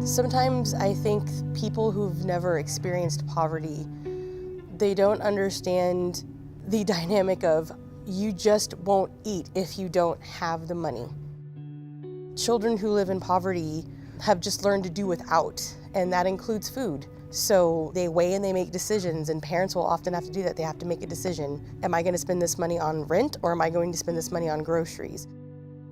Sometimes I think people who've never experienced poverty, they don't understand the dynamic of you just won't eat if you don't have the money. Children who live in poverty have just learned to do without, and that includes food. So they weigh and they make decisions, and parents will often have to do that. They have to make a decision. Am I going to spend this money on rent, or am I going to spend this money on groceries?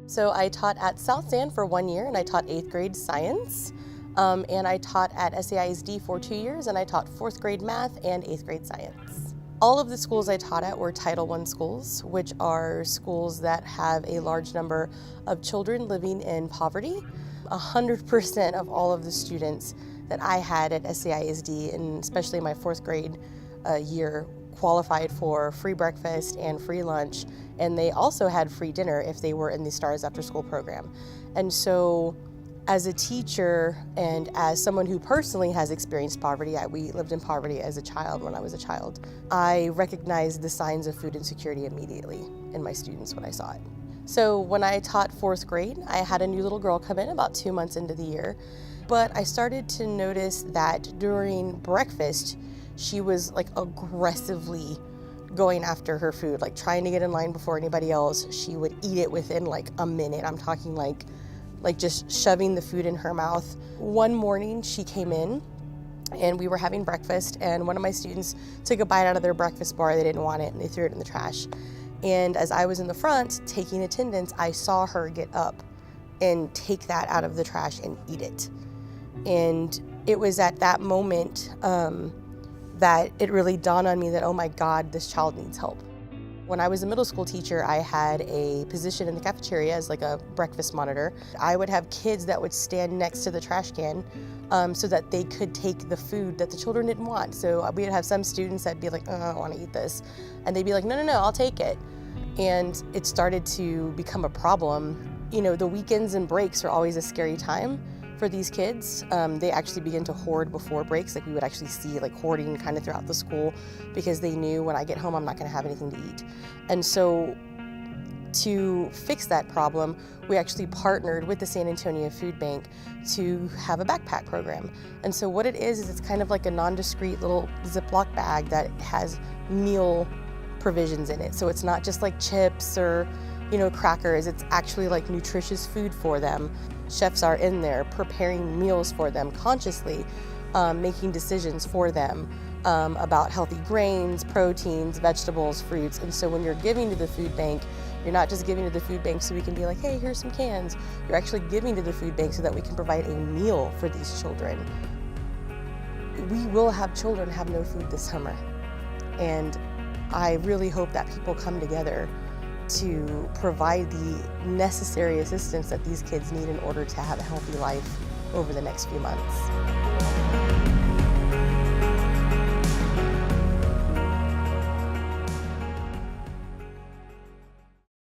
So I taught at South San for 1 year, and I taught 8th grade science. And I taught at SAISD for 2 years, and I taught 4th grade math and 8th grade science. All of the schools I taught at were Title I schools, which are schools that have a large number of children living in poverty. 100% of all of the students that I had at SAISD, and especially my 4th grade year, qualified for free breakfast and free lunch, and they also had free dinner if they were in the Stars After School program. And so as a teacher and as someone who personally has experienced poverty, we lived in poverty as a child when I was a child, I recognized the signs of food insecurity immediately in my students when I saw it. So when I taught 4th grade, I had a new little girl come in about 2 months into the year, but I started to notice that during breakfast, she was like aggressively going after her food, like trying to get in line before anybody else. She would eat it within like a minute. I'm talking like just shoving the food in her mouth. One morning she came in and we were having breakfast, and one of my students took a bite out of their breakfast bar. They didn't want it and they threw it in the trash. And as I was in the front taking attendance, I saw her get up and take that out of the trash and eat it. And it was at that moment that it really dawned on me that, oh my God, this child needs help. When I was a middle school teacher, I had a position in the cafeteria as like a breakfast monitor. I would have kids that would stand next to the trash can so that they could take the food that the children didn't want. So we would have some students that'd be like, oh, I don't want to eat this. And they'd be like, no, I'll take it. And it started to become a problem. You know, the weekends and breaks are always a scary time for these kids. They actually begin to hoard before breaks. Like we would actually see like hoarding kind of throughout the school because they knew when I get home I'm not going to have anything to eat. And so to fix that problem, we actually partnered with the San Antonio Food Bank to have a backpack program. And so what it is it's kind of like a nondiscrete little Ziploc bag that has meal provisions in it. So it's not just like chips or, you know, crackers. It's actually like nutritious food for them. Chefs are in there preparing meals for them consciously, making decisions for them about healthy grains, proteins, vegetables, fruits. And so when you're giving to the food bank, you're not just giving to the food bank so we can be like, hey, here's some cans. You're actually giving to the food bank so that we can provide a meal for these children. We will have children have no food this summer. And I really hope that people come together to provide the necessary assistance that these kids need in order to have a healthy life over the next few months.